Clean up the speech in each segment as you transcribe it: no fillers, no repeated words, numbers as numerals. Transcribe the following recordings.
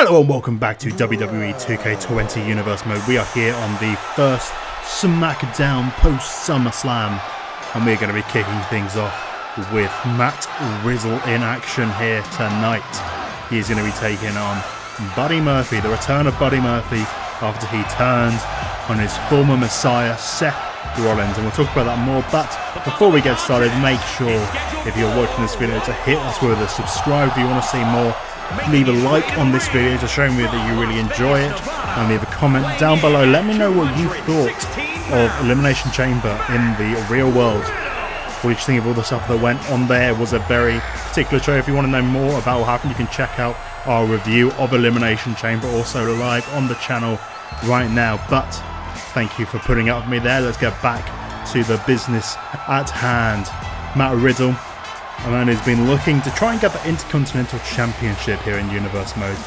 Hello and welcome back to WWE 2K20 Universe Mode. We are here on the first Smackdown post SummerSlam, and we're going to be kicking things off with Matt Riddle in action here tonight. He is going to be taking on Buddy Murphy, the return of Buddy Murphy after he turned on his former messiah Seth Rollins, and we'll talk about that more. But before we get started, make sure if you're watching this video to hit us with a subscribe if you want to see more. Leave a like on this video to show me that you really enjoy it, and leave a comment down below. Let me know what you thought of Elimination Chamber in the real world. What did you think of all the stuff that went on there? It was a very particular show. If you want to know more about what happened, you can check out our review of Elimination Chamber, also live on the channel right now. But thank you for putting up with me there. Let's get back to the business at hand. Matt Riddle, a man who's been looking to try and get the Intercontinental Championship here in Universe Mode.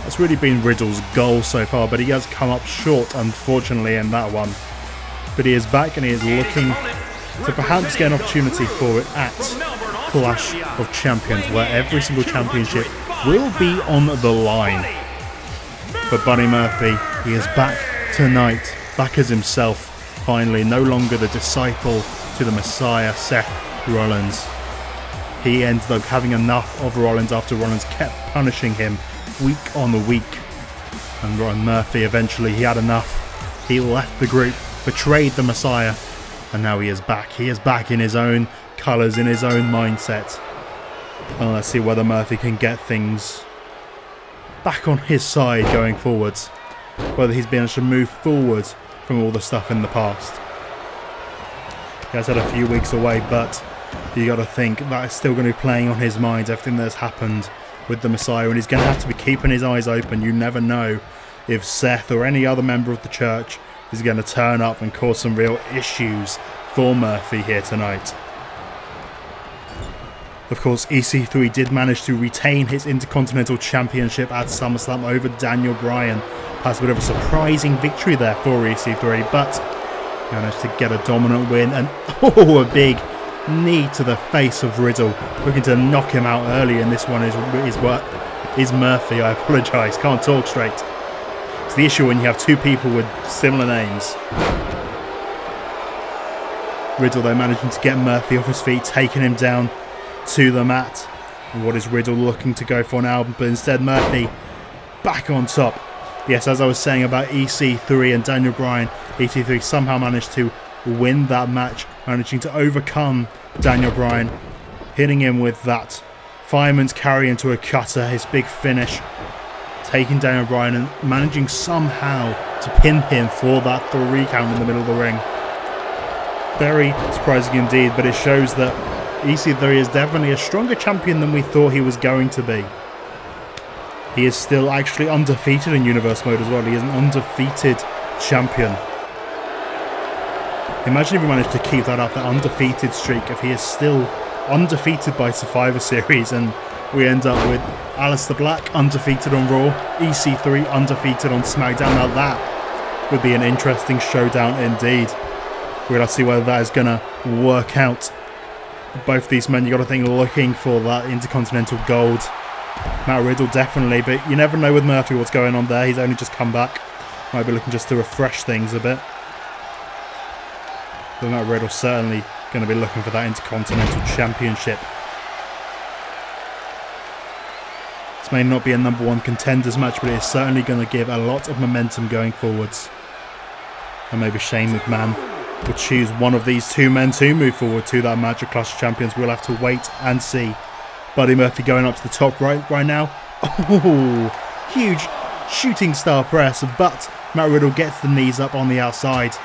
That's really been Riddle's goal so far, but he has come up short, unfortunately, in that one. But he is back and he is looking to perhaps get an opportunity for it at Clash of Champions, where every single championship will be on the line. For Buddy Murphy, he is back tonight, back as himself, finally, no longer the disciple to the Messiah, Seth Rollins. He ended up having enough of Rollins after Rollins kept punishing him week on week. And Murphy eventually, he had enough. He left the group, betrayed the Messiah, and now he is back. He is back in his own colours, in his own mindset. And let's see whether Murphy can get things back on his side going forwards. Whether he's been able to move forward from all the stuff in the past. He has had a few weeks away, but you got to think that is still going to be playing on his mind, everything that's happened with the Messiah, and he's going to have to be keeping his eyes open. You never know if Seth or any other member of the church is going to turn up and cause some real issues for Murphy here tonight. Of course, EC3 did manage to retain his Intercontinental Championship at SummerSlam over Daniel Bryan. That's a bit of a surprising victory there for EC3, but he managed to get a dominant win, and a big knee to the face of Riddle, looking to knock him out early, and this one is Murphy. I apologise, can't talk straight. It's the issue when you have two people with similar names. Riddle though managing to get Murphy off his feet, taking him down to the mat. What is Riddle looking to go for now? But instead Murphy back on top. Yes, as I was saying about EC3 and Daniel Bryan, EC3 somehow managed to win that match, managing to overcome Daniel Bryan, hitting him with that fireman's carry into a cutter, his big finish, taking Daniel Bryan and managing somehow to pin him for that 3 count in the middle of the ring. Very surprising indeed, but it shows that EC3 is definitely a stronger champion than we thought he was going to be. He is still actually undefeated in Universe Mode as well. He is an undefeated champion. Imagine if he managed to keep that up, that undefeated streak, if he is still undefeated by Survivor Series, and we end up with Aleister Black undefeated on Raw, EC3 undefeated on SmackDown. Now that would be an interesting showdown indeed. We're going to see whether that is going to work out. Both these men, you got to think, looking for that Intercontinental gold. Matt Riddle definitely, but you never know with Murphy what's going on there. He's only just come back. Might be looking just to refresh things a bit. But Matt Riddle certainly going to be looking for that Intercontinental Championship. This may not be a #1 contenders match, but it is certainly going to give a lot of momentum going forwards. And maybe Shane McMahon will choose one of these two men to move forward to that match of Clash of Champions. We'll have to wait and see. Buddy Murphy going up to the top right now. Oh, huge shooting star press, but Matt Riddle gets the knees up on the outside.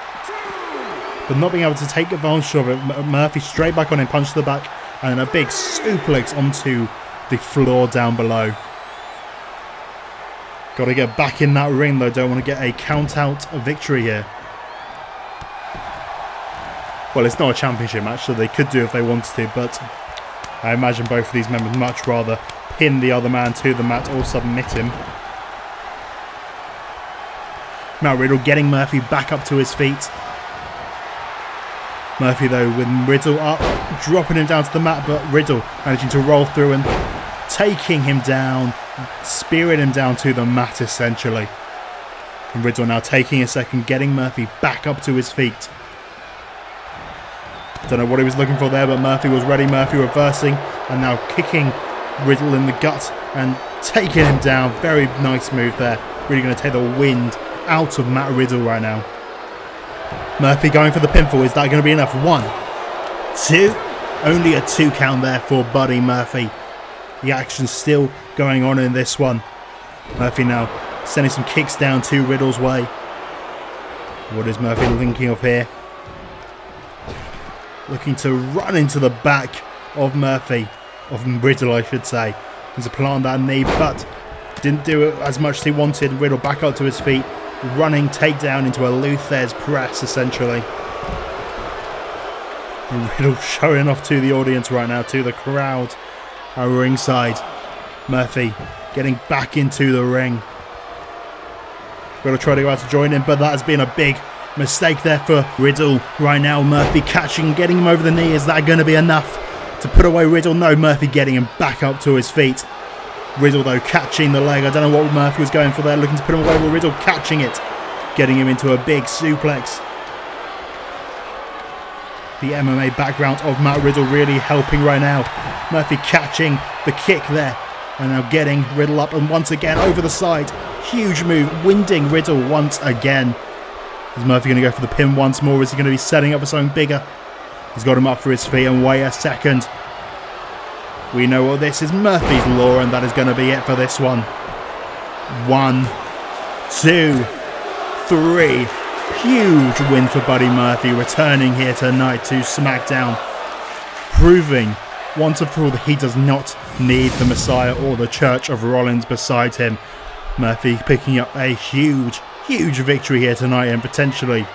But not being able to take advantage of it, Murphy straight back on him, punch to the back, and a big suplex onto the floor down below. Got to get back in that ring though, don't want to get a count-out victory here. Well, it's not a championship match, so they could do if they wanted to, but I imagine both of these men would much rather pin the other man to the mat or submit him. Matt Riddle getting Murphy back up to his feet. Murphy though with Riddle up, dropping him down to the mat, but Riddle managing to roll through and taking him down, spearing him down to the mat essentially. And Riddle now taking a second, getting Murphy back up to his feet. Don't know what he was looking for there, but Murphy was ready. Murphy reversing and now kicking Riddle in the gut and taking him down. Very nice move there. Really going to take the wind out of Matt Riddle right now. Murphy going for the pinfall. Is that going to be enough? 1, 2. Only a 2 count there for Buddy Murphy. The action's still going on in this one. Murphy now sending some kicks down to Riddle's way. What is Murphy thinking of here? Looking to run into the back of Murphy. Of Riddle, I should say. He's applying that knee, but didn't do it as much as he wanted. Riddle back up to his feet. Running takedown into a Luthez press, essentially. Riddle showing off to the audience right now, to the crowd at ringside. Murphy getting back into the ring. Riddle trying to go out to join him, but that has been a big mistake there for Riddle. Right now, Murphy catching, getting him over the knee. Is that going to be enough to put away Riddle? No, Murphy getting him back up to his feet. Riddle, though, catching the leg. I don't know what Murphy was going for there, looking to put him away, but Riddle catching it, getting him into a big suplex. The MMA background of Matt Riddle really helping right now. Murphy catching the kick there, and now getting Riddle up, and once again over the side. Huge move, winding Riddle once again. Is Murphy going to go for the pin once more? Is he going to be setting up for something bigger? He's got him up for his feet, and wait a second. We know what this is, Murphy's Law, and that is going to be it for this one. 1, 2, 3. Huge win for Buddy Murphy, returning here tonight to SmackDown. Proving once and for all that he does not need the Messiah or the Church of Rollins beside him. Murphy picking up a huge victory here tonight, and potentially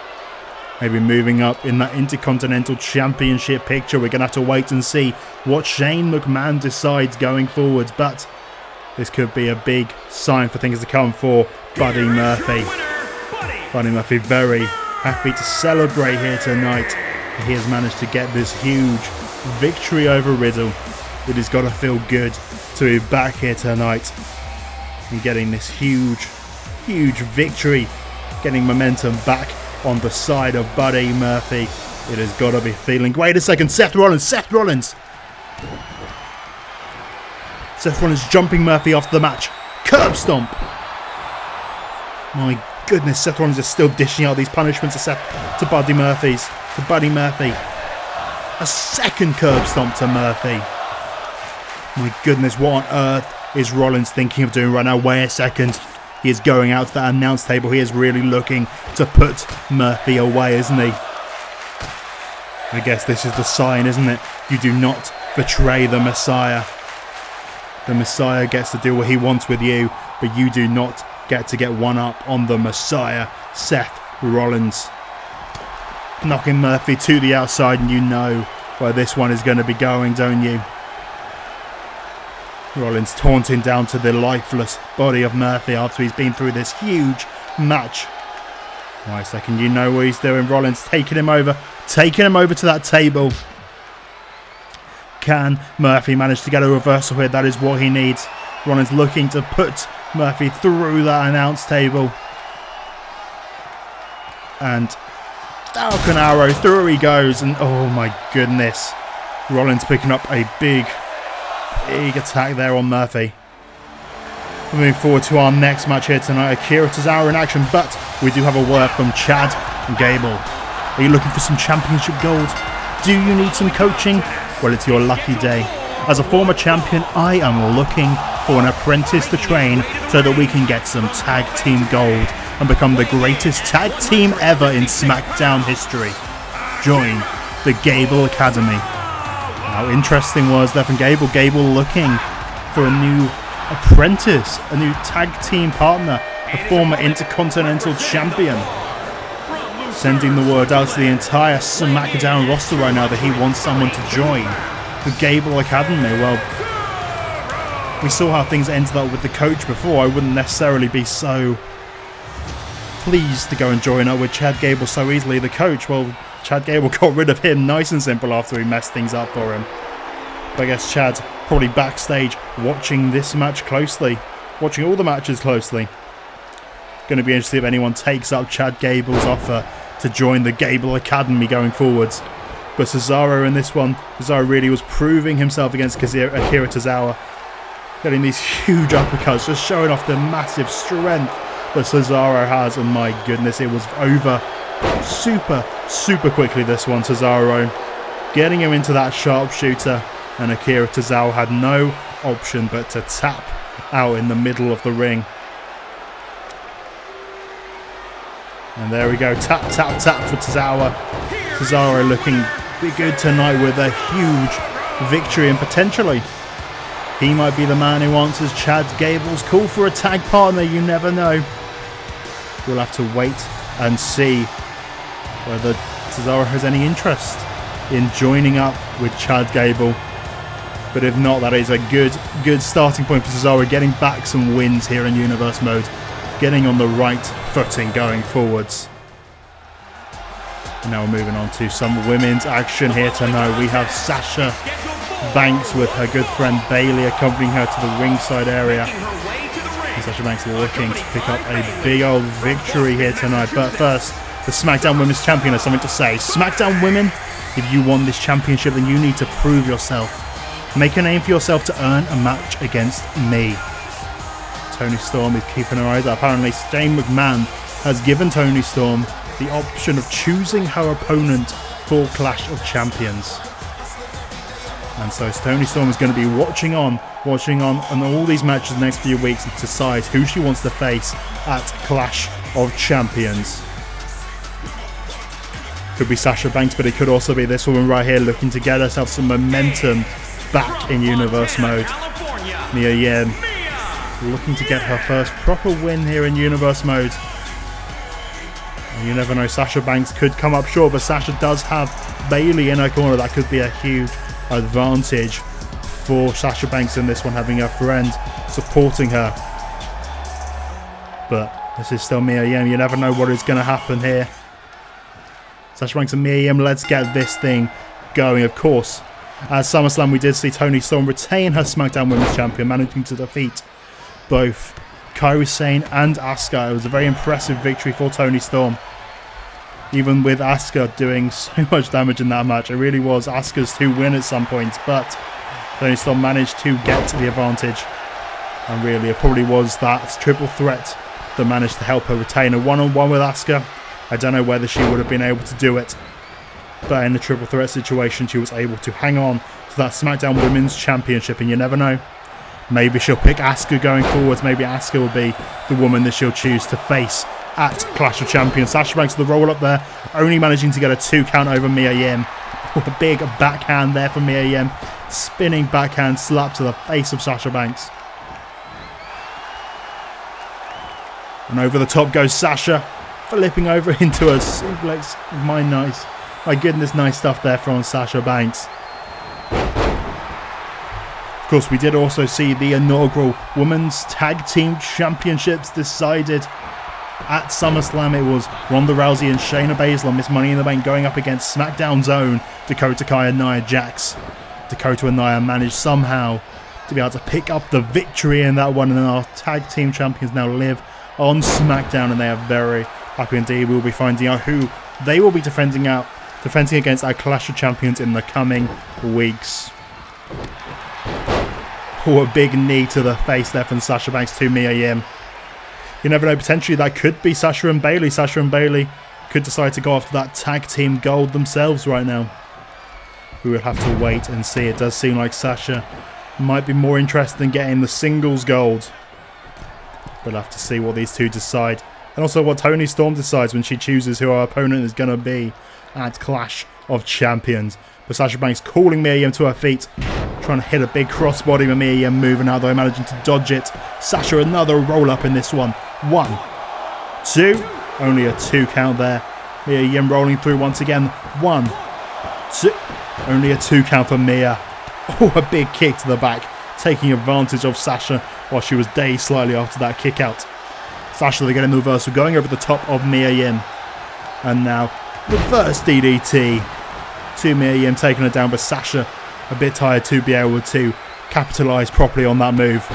maybe moving up in that Intercontinental Championship picture. We're going to have to wait and see what Shane McMahon decides going forwards, but this could be a big sign for things to come for Buddy Murphy. Buddy Murphy very happy to celebrate here tonight. He has managed to get this huge victory over Riddle. It has got to feel good to be back here tonight and getting this huge victory, getting momentum back on the side of Buddy Murphy. It has got to be feeling. Wait a second, Seth Rollins jumping Murphy off the match. Curb stomp. My goodness, Seth Rollins is still dishing out these punishments to Buddy Murphy. A second curb stomp to Murphy. My goodness, what on earth is Rollins thinking of doing right now? Wait a second. He is going out to that announce table. He is really looking to put Murphy away, isn't he? I guess this is the sign, isn't it? You do not betray the Messiah. The Messiah gets to do what he wants with you, but you do not get to get one up on the Messiah, Seth Rollins. Knocking Murphy to the outside, and you know where this one is going to be going, don't you? Rollins taunting down to the lifeless body of Murphy after he's been through this huge match. Wait a second, you know what he's doing. Rollins taking him over to that table. Can Murphy manage to get a reversal here? That is what he needs. Rollins looking to put Murphy through that announce table. And Falcon Arrow, through he goes, and oh my goodness. Rollins picking up a big attack there on Murphy. We're moving forward to our next match here tonight. Akira Tozawa in action, but we do have a word from Chad and Gable. Are you looking for some championship gold? Do you need some coaching? Well, it's your lucky day. As a former champion, I am looking for an apprentice to train so that we can get some tag team gold and become the greatest tag team ever in SmackDown history. Join the Gable Academy. How interesting was that from Gable? Gable looking for a new apprentice, a new tag team partner, a former Intercontinental Champion. Sending the word out to the entire SmackDown roster right now that he wants someone to join the Gable Academy. Well, we saw how things ended up with the coach before. I wouldn't necessarily be so pleased to go and join up with Chad Gable so easily. The coach, well, Chad Gable got rid of him nice and simple after he messed things up for him. But I guess Chad probably backstage watching this match closely, watching all the matches closely. Going to be interested if anyone takes up Chad Gable's offer to join the Gable Academy going forwards. But Cesaro in this one, Cesaro really was proving himself against Akira Tozawa, getting these huge uppercuts, just showing off the massive strength that Cesaro has. And my goodness, it was over super quickly, this one. Cesaro getting him into that sharpshooter, and Akira Tozawa had no option but to tap out in the middle of the ring. And there we go, tap for Tozawa. Cesaro looking good tonight with a huge victory, and potentially he might be the man who answers Chad Gable's call for a tag partner. You never know. We'll have to wait and see whether Cesaro has any interest in joining up with Chad Gable. But if not, that is a good starting point for Cesaro, getting back some wins here in Universe Mode, getting on the right footing going forwards. And now we're moving on to some women's action here tonight. We have Sasha Banks with her good friend Bayley accompanying her to the ringside area. And Sasha Banks looking to pick up a big old victory here tonight. But first, the SmackDown Women's Champion has something to say. SmackDown Women, if you won this championship, then you need to prove yourself. Make a name for yourself to earn a match against me. Toni Storm is keeping her eyes up. Apparently, Shane McMahon has given Toni Storm the option of choosing her opponent for Clash of Champions. And so Toni Storm is going to be watching on all these matches in the next few weeks and decide who she wants to face at Clash of Champions. Could be Sasha Banks, but it could also be this woman right here looking to get herself some momentum back in Universe Mode. Mia Yim looking to get her first proper win here in Universe Mode. And you never know, Sasha Banks could come up short, but Sasha does have Bayley in her corner. That could be a huge advantage for Sasha Banks in this one, having her friend supporting her. But this is still Mia Yim. You never know what is going to happen here. Sasha Banks and Mia Yim, let's get this thing going. Of course, at SummerSlam we did see Toni Storm retain her SmackDown Women's Champion, managing to defeat both Kairi Sane and Asuka. It was a very impressive victory for Toni Storm. Even with Asuka doing so much damage in that match, it really was Asuka's to win at some points, but Toni Storm managed to get the advantage. And really, it probably was that triple threat that managed to help her retain a one-on-one with Asuka. I don't know whether she would have been able to do it, but in the triple threat situation, she was able to hang on to that SmackDown Women's Championship, and you never know. Maybe she'll pick Asuka going forwards. Maybe Asuka will be the woman that she'll choose to face at Clash of Champions. Sasha Banks with the roll up there, only managing to get a 2 count over Mia Yim. A big backhand there from Mia Yim. Spinning backhand slap to the face of Sasha Banks. And over the top goes Sasha, flipping over into a suplex. My goodness, nice stuff there from Sasha Banks. Of course, we did also see the inaugural Women's Tag Team Championships decided at SummerSlam. It was Ronda Rousey and Shayna Baszler, Miss Money in the Bank, going up against SmackDown's own Dakota Kai and Nia Jax. Dakota and Nia managed somehow to be able to pick up the victory in that one, and our Tag Team Champions now live on SmackDown, and they are very happy indeed. We will be finding out who they will be defending against our Clash of Champions in the coming weeks. Oh, a big knee to the face there from Sasha Banks to Mia Yim. You never know, potentially that could be Sasha and Bayley. Sasha and Bayley could decide to go after that tag team gold themselves right now. We will have to wait and see. It does seem like Sasha might be more interested in getting the singles gold. We'll have to see what these two decide. And also what Toni Storm decides when she chooses who our opponent is going to be at Clash of Champions. But Sasha Banks calling Mia Yim to her feet, trying to hit a big crossbody with Mia Yim moving out, though managing to dodge it. Sasha another roll up in this one. 1, 2, only a 2 count there. Mia Yim rolling through once again. 1, 2, only a 2 count for Mia. Oh, a big kick to the back, taking advantage of Sasha while she was dazed slightly after that kick out. Sasha, they get in the reversal, going over the top of Mia Yim. And now, reverse DDT to Mia Yim, taking her down, but Sasha a bit tired to be able to capitalise properly on that move.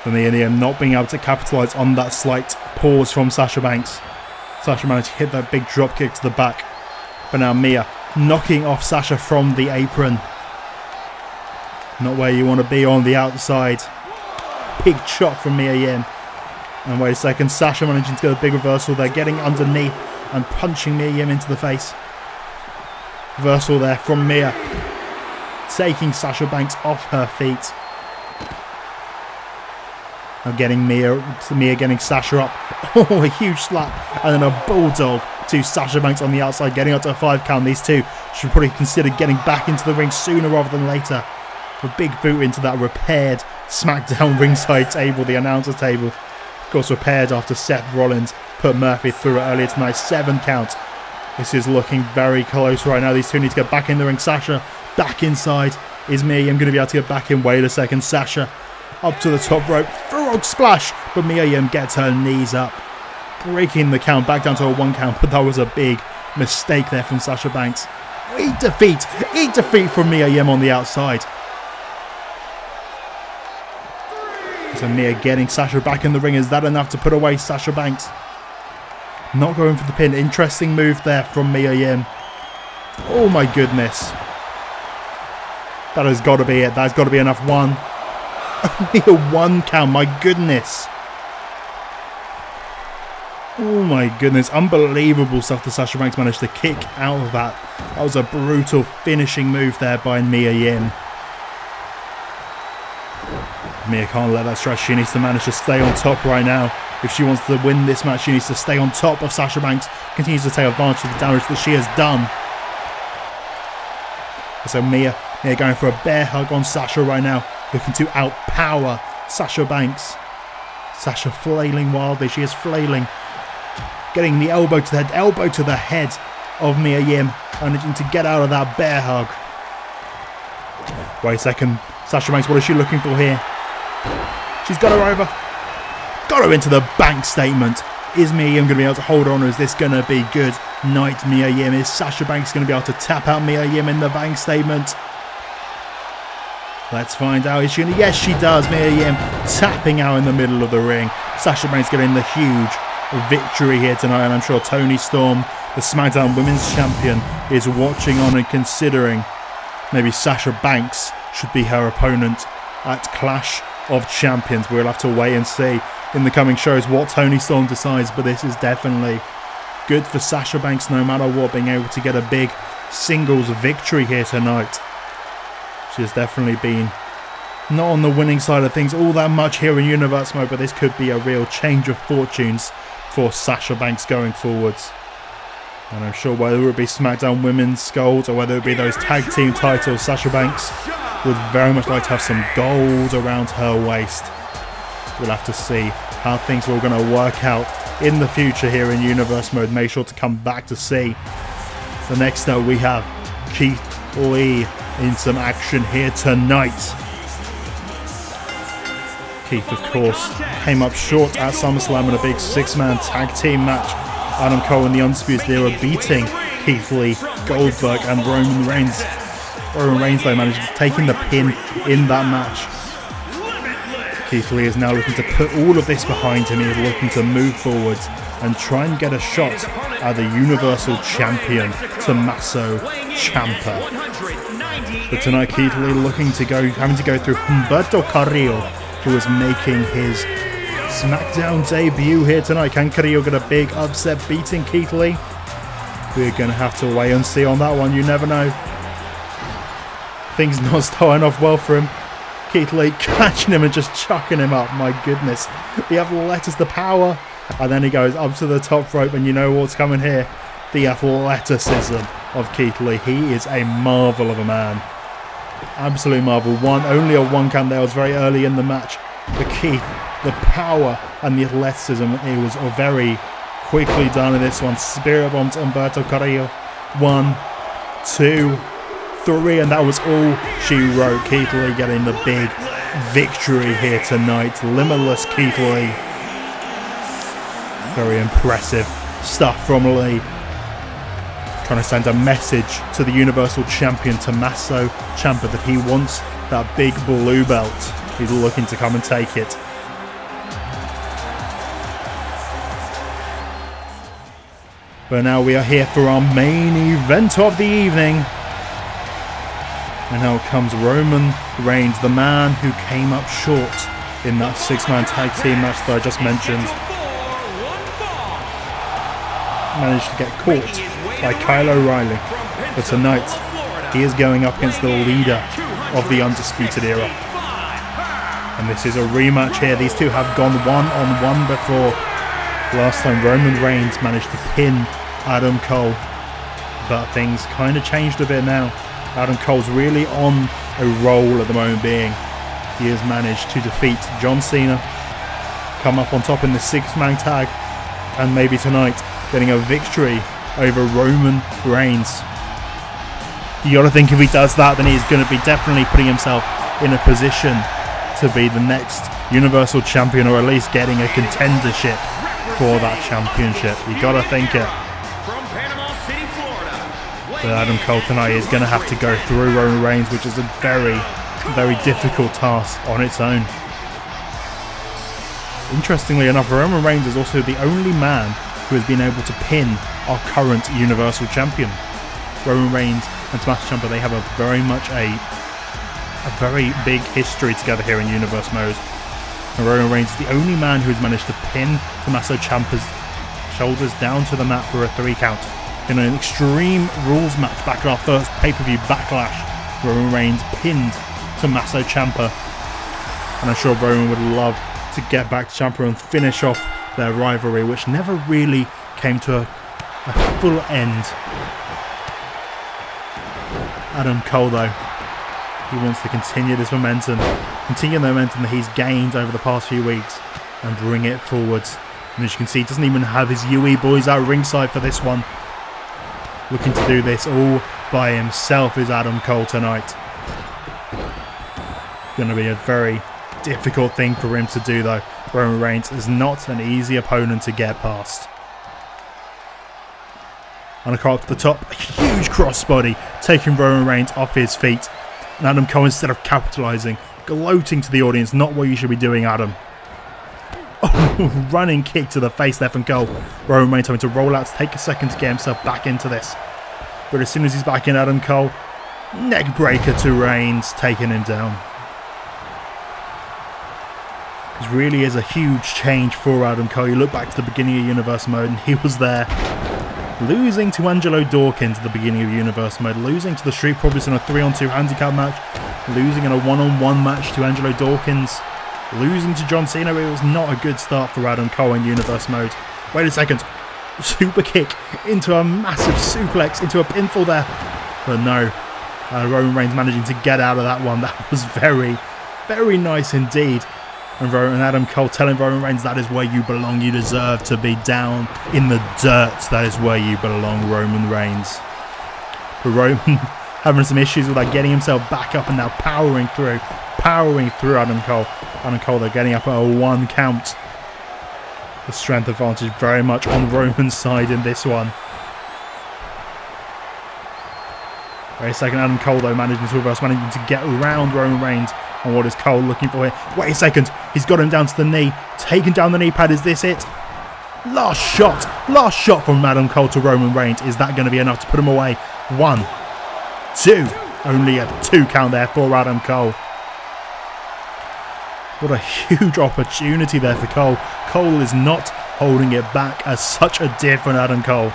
And Mia Yim not being able to capitalise on that slight pause from Sasha Banks. Sasha managed to hit that big drop kick to the back. But now Mia knocking off Sasha from the apron. Not where you want to be on the outside. Big chop from Mia Yim. And wait a second, Sasha managing to get a big reversal there, getting underneath and punching Mia Yim into the face. Reversal there from Mia, taking Sasha Banks off her feet. Now getting Mia getting Sasha up. Oh, a huge slap. And then a bulldog to Sasha Banks on the outside, getting up to a 5 count. These two should probably consider getting back into the ring sooner rather than later. A big boot into that repaired Smackdown ringside table, the announcer table. Of course, repaired after Seth Rollins put Murphy through it earlier tonight. 7 count. This is looking very close right now. These two need to get back in the ring. Sasha back inside. Is Mia Yim going to be able to get back in? Wait a second. Sasha up to the top rope. Frog splash. But Mia Yim gets her knees up, breaking the count back down to a 1 count. But that was a big mistake there from Sasha Banks. Eat defeat from Mia Yim on the outside. So Mia getting Sasha back in the ring. Is that enough to put away Sasha Banks? Not going for the pin. Interesting move there from Mia Yim. Oh my goodness. That has got to be it. That's got to be enough. Only a 1 count. My goodness. Oh my goodness. Unbelievable stuff that Sasha Banks managed to kick out of that. That was a brutal finishing move there by Mia Yim. Mia can't let that stretch. She needs to manage to stay on top right now. If she wants to win this match, she needs to stay on top of Sasha Banks. Continues to take advantage of the damage that she has done. So Mia going for a bear hug on Sasha right now. Looking to outpower Sasha Banks. Sasha flailing wildly. She is flailing. Getting the elbow to the head of Mia Yim. Managing to get out of that bear hug. Wait a second. Sasha Banks, what is she looking for here? She's got her over. Got her into the bank statement. Is Mia Yim going to be able to hold on, or is this going to be good night, Mia Yim? Is Sasha Banks going to be able to tap out Mia Yim in the bank statement? Let's find out. Is she gonna? Yes, she does. Mia Yim tapping out in the middle of the ring. Sasha Banks getting the huge victory here tonight, and I'm sure Toni Storm, the SmackDown Women's Champion, is watching on and considering maybe Sasha Banks should be her opponent at Clash of Champions. We'll have to wait and see in the coming shows what Toni Storm decides, but this is definitely good for Sasha Banks no matter what, being able to get a big singles victory here tonight. She has definitely been not on the winning side of things all that much here in Universe Mode, but this could be a real change of fortunes for Sasha Banks going forwards. And I'm sure whether it be SmackDown Women's Gold or whether it be those tag team titles, Sasha Banks would very much like to have some gold around her waist. We'll have to see how things are all going to work out in the future here in Universe Mode. Make sure to come back to see. So next up we have Keith Lee in some action here tonight. Keith, of course, came up short at SummerSlam in a big 6-man tag team match. Adam Cole and the Undisputed Era beating Keith Lee, Goldberg and Roman Reigns. Roman Reigns though managed taking the pin in that match. Keith Lee is now looking to put all of this behind him. He is looking to move forwards and try and get a shot at the Universal Champion, Tommaso Ciampa. But tonight Keith Lee having to go through Humerto Carrillo, who is making his SmackDown debut here tonight. Can Carrillo get a big upset beating Keith Lee? We're going to have to wait and see on that one. You never know. Things not starting off well for him. Keith Lee catching him and just chucking him up. My goodness. The athleticism, the power. And then he goes up to the top rope, and you know what's coming here. The athleticism of Keith Lee. He is a marvel of a man. Absolute marvel. Only a 1 count there. It was very early in the match. But Keith, the power and the athleticism, it was very quickly done in this one. Spirit bomb to Humerto Carrillo. 1, 2, 3, and that was all she wrote. Keith Lee getting the big victory here tonight. Limitless Keith Lee. Very impressive stuff from Lee. trying to send a message to the Universal Champion Tommaso Ciampa that he wants that big blue belt. He's looking to come and take it. But now we are here for our main event of the evening. And now comes Roman Reigns, the man who came up short in that 6-man tag team match that I just mentioned. Managed to get caught by Kyle O'Reilly. But tonight, he is going up against the leader of the Undisputed Era. And this is a rematch here. These two have gone one-on-one before. Last time Roman Reigns managed to pin Adam Cole. But things kind of changed a bit now. Adam Cole's really on a roll at the moment being. He has managed to defeat John Cena, come up on top in the 6-man tag, and maybe tonight getting a victory over Roman Reigns. You gotta think if he does that, then he's gonna be definitely putting himself in a position to be the next Universal Champion, or at least getting a contendership for that championship. You gotta think it. But Adam Cole tonight is going to have to go through Roman Reigns, which is a very, very difficult task on its own. Interestingly enough, Roman Reigns is also the only man who has been able to pin our current Universal Champion. Roman Reigns and Tommaso Ciampa, they have a very big history together here in Universe Mode. And Roman Reigns is the only man who has managed to pin Tommaso Ciampa's shoulders down to the mat for a 3 count. In an Extreme Rules match back in our first pay-per-view Backlash, Roman Reigns pinned Tommaso Ciampa. And I'm sure Roman would love to get back to Ciampa and finish off their rivalry, which never really came to a full end. Adam Cole, though, he wants to continue this momentum, continue the momentum that he's gained over the past few weeks, and bring it forwards. And as you can see, he doesn't even have his UE boys out ringside for this one. Looking to do this all by himself is Adam Cole tonight. Going to be a very difficult thing for him to do, though. Roman Reigns is not an easy opponent to get past. And up to the top, a huge crossbody, taking Roman Reigns off his feet. And Adam Cole, instead of capitalising, gloating to the audience, not what you should be doing, Adam. Oh, running kick to the face there from Cole. Roman Reigns having to roll out to take a second to get himself back into this. But as soon as he's back in, Adam Cole, neck breaker to Reigns, taking him down. This really is a huge change for Adam Cole. You look back to the beginning of Universe Mode and he was there. Losing to Angelo Dawkins at the beginning of Universe Mode. Losing to the Street Profits in a 3-on-2 handicap match. Losing in a 1-on-1 match to Angelo Dawkins. Losing to John Cena. It was not a good start for Adam Cole in Universe Mode. Wait a second. Super kick into a massive suplex into a pinfall there. But no. Roman Reigns managing to get out of that one. That was very, very nice indeed. And Adam Cole telling Roman Reigns that is where you belong. You deserve to be down in the dirt. That is where you belong, Roman Reigns. But Roman having some issues with that, getting himself back up and now powering through Adam Cole. Adam Cole, they're getting up at a 1 count. The strength advantage very much on Roman's side in this one. Wait a second, Adam Cole though managing to reverse, managing to get around Roman Reigns. And what is Cole looking for here? Wait a second, he's got him down to the knee. Taking down the knee pad, is this it? Last shot from Adam Cole to Roman Reigns. Is that going to be enough to put him away? 1, 2, only a 2 count there for Adam Cole. What a huge opportunity there for Cole. Cole is not holding it back as such a different Adam Cole.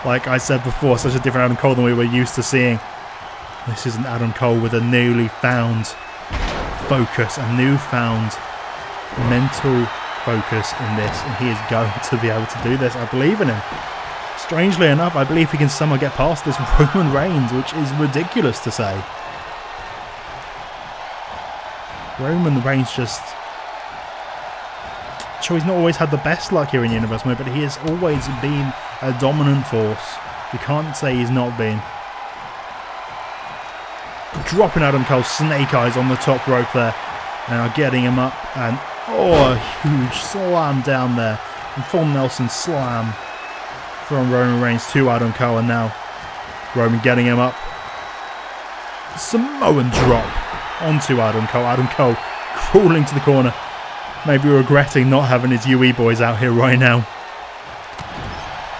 Like I said before, such a different Adam Cole than we were used to seeing. This is an Adam Cole with a newly found focus, a newfound mental focus in this, and he is going to be able to do this. I believe in him. Strangely enough, I believe he can somehow get past this Roman Reigns, which is ridiculous to say. Roman Reigns just... Sure, he's not always had the best luck here in Universe Mode, but he has always been a dominant force. You can't say he's not been. Dropping Adam Cole, snake eyes on the top rope there. Now getting him up, and oh, a huge slam down there. And full Nelson slam from Roman Reigns to Adam Cole, and now Roman getting him up. Samoan drop onto Adam Cole. Adam Cole crawling to the corner. Maybe regretting not having his UE boys out here right now.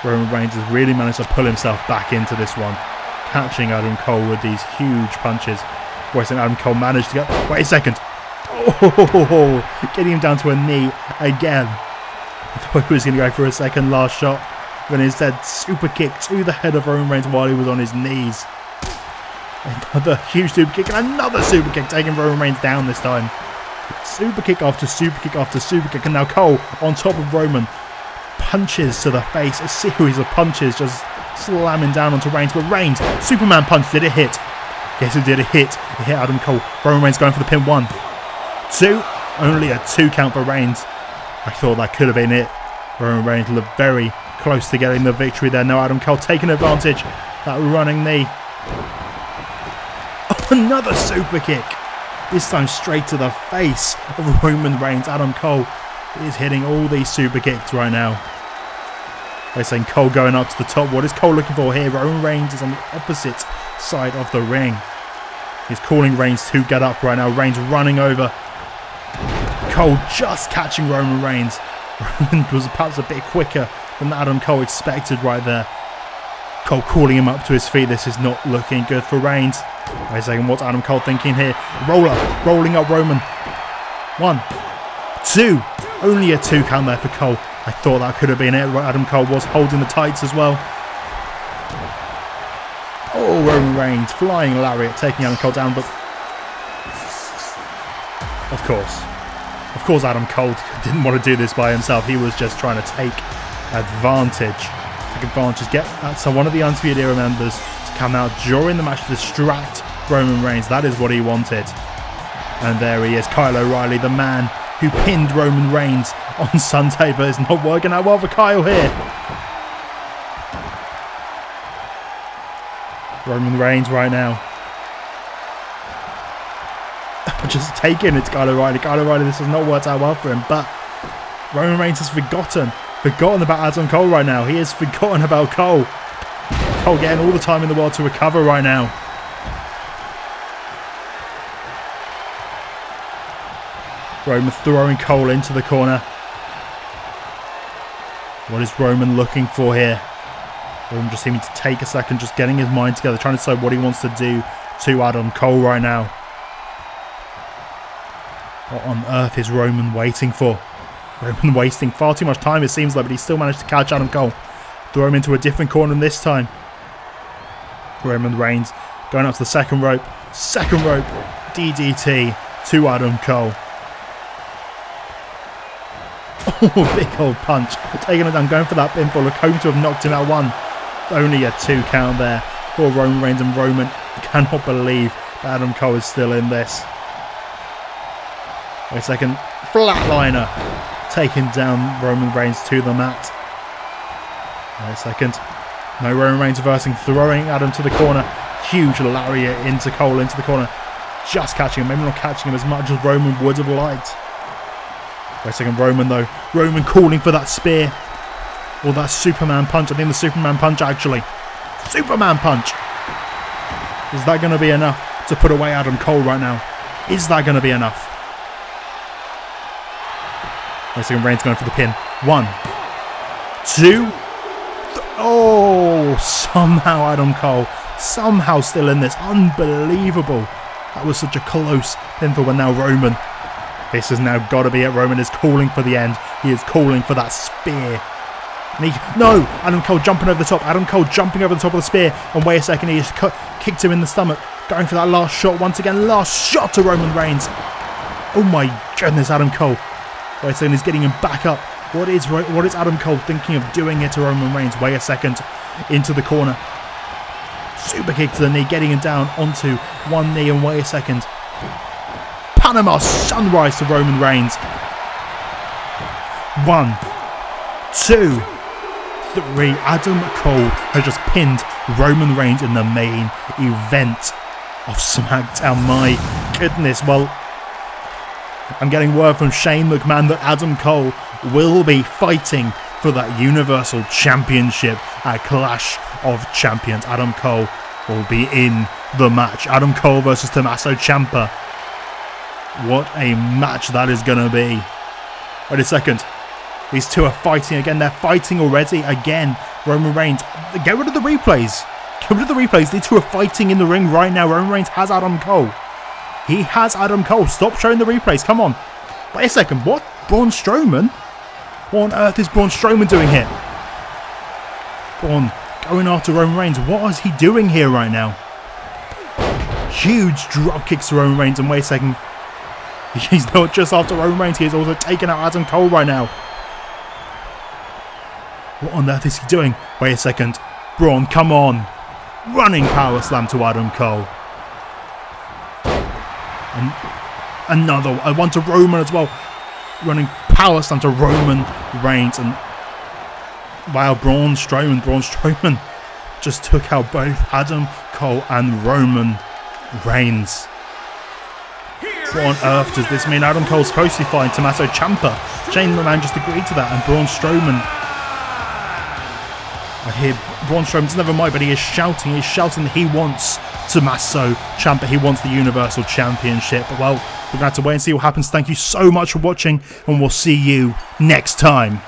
Roman Reigns has really managed to pull himself back into this one. Catching Adam Cole with these huge punches. Whereas Adam Cole managed to get... Wait a second. Oh, getting him down to a knee again. I thought he was going to go for a second last shot. But instead, super kick to the head of Roman Reigns while he was on his knees. Another huge super kick and another super kick, taking Roman Reigns down this time. Super kick after super kick after super kick, and now Cole on top of Roman. Punches to the face, a series of punches just slamming down onto Reigns. But Reigns, Superman punch, did it hit? Yes, it did. It hit. It hit Adam Cole. Roman Reigns going for the pin. 1, 2. Only a 2 count for Reigns. I thought that could have been it. Roman Reigns looked very close to getting the victory there. Now Adam Cole taking advantage. That running knee. Oh, another super kick. This time straight to the face of Roman Reigns. Adam Cole is hitting all these super kicks right now. They're saying Cole going up to the top. What is Cole looking for here? Roman Reigns is on the opposite side of the ring. He's calling Reigns to get up right now. Reigns running over. Cole just catching Roman Reigns. Roman was perhaps a bit quicker than Adam Cole expected right there. Cole calling him up to his feet. This is not looking good for Reigns. Wait a second, what's Adam Cole thinking here? Rolling up Roman. 1, 2. Only a 2 count there for Cole. I thought that could have been it. Adam Cole was holding the tights as well. Oh, Roman Reigns flying lariat, taking Adam Cole down, but of course Adam Cole didn't want to do this by himself. He was just trying to take advantage. Get so one of the Undisputed Era members to come out during the match to distract Roman Reigns. That is what he wanted. And there he is, Kyle O'Reilly, the man who pinned Roman Reigns on Sunday, but it's not working out well for Kyle here. Roman Reigns right now. Just taking it to Kyle O'Reilly. Kyle O'Reilly, this has not worked out well for him, but Roman Reigns has forgotten about Adam Cole right now. He has forgotten about Cole. Cole getting all the time in the world to recover right now. Roman throwing Cole into the corner. What is Roman looking for here? Roman just seeming to take a second, just getting his mind together, trying to decide what he wants to do to Adam Cole right now. What on earth is Roman waiting for? Roman wasting far too much time, it seems like, but he still managed to catch Adam Cole. Throw him into a different corner this time. Roman Reigns going up to the second rope. Second rope DDT to Adam Cole. Oh, big old punch. Taking him down, going for that pinfall. Look, hoping to have knocked him out. 1. Only a 2 count there for Roman Reigns, and Roman cannot believe that Adam Cole is still in this. Wait a second. Flatliner. Taking down Roman Reigns to the mat. Wait a second. No, Roman Reigns reversing, throwing Adam to the corner. Huge lariat into Cole into the corner. Just catching him. Maybe not catching him as much as Roman would have liked. Wait a second. Roman though. Roman calling for that spear. Or that Superman punch. I think the Superman punch actually. Superman punch. Is that going to be enough to put away Adam Cole right now? Is that going to be enough? Wait a second, Reigns going for the pin. 1, 2. Oh, somehow Adam Cole, somehow still in this. Unbelievable. That was such a close pinfall, but now Roman. This has now got to be it. Roman is calling for the end. He is calling for that spear. No! Adam Cole jumping over the top. Adam Cole jumping over the top of the spear. And wait a second, he just kicked him in the stomach. Going for that last shot once again. Last shot to Roman Reigns. Oh my goodness, Adam Cole. Wait a second, he's getting him back up. What is Adam Cole thinking of doing here to Roman Reigns? Wait a second. Into the corner. Super kick to the knee, getting him down onto one knee, and wait a second. Panama Sunrise to Roman Reigns. 1, 2, 3. Adam Cole has just pinned Roman Reigns in the main event of SmackDown. My goodness. Well, I'm getting word from Shane McMahon that Adam Cole will be fighting for that Universal Championship at Clash of Champions. Adam Cole will be in the match. Adam Cole versus Tommaso Ciampa. What a match that is going to be. Wait a second. These two are fighting again. They're fighting already again. Roman Reigns. Get rid of the replays. Get rid of the replays. These two are fighting in the ring right now. Roman Reigns has Adam Cole. He has Adam Cole. Stop showing the replays. Come on. Wait a second. What? Braun Strowman? What on earth is Braun Strowman doing here? Braun going after Roman Reigns. What is he doing here right now? Huge drop kicks to Roman Reigns. And wait a second. He's not just after Roman Reigns. He is also taking out Adam Cole right now. What on earth is he doing? Wait a second. Braun, come on. Running power slam to Adam Cole. And another one to Roman as well. Running power slam to Roman Reigns. And wow, Braun Strowman just took out both Adam Cole and Roman Reigns. What on earth does this mean? Adam Cole's supposed to be fighting Tommaso Ciampa. Shane McMahon just agreed to that. And Braun Strowman. I hear Braun Strowman's never mind, but he is shouting. He's shouting that he wants Tommaso Ciampa. He wants the Universal Championship. Well, we're going to have to wait and see what happens. Thank you so much for watching, and we'll see you next time.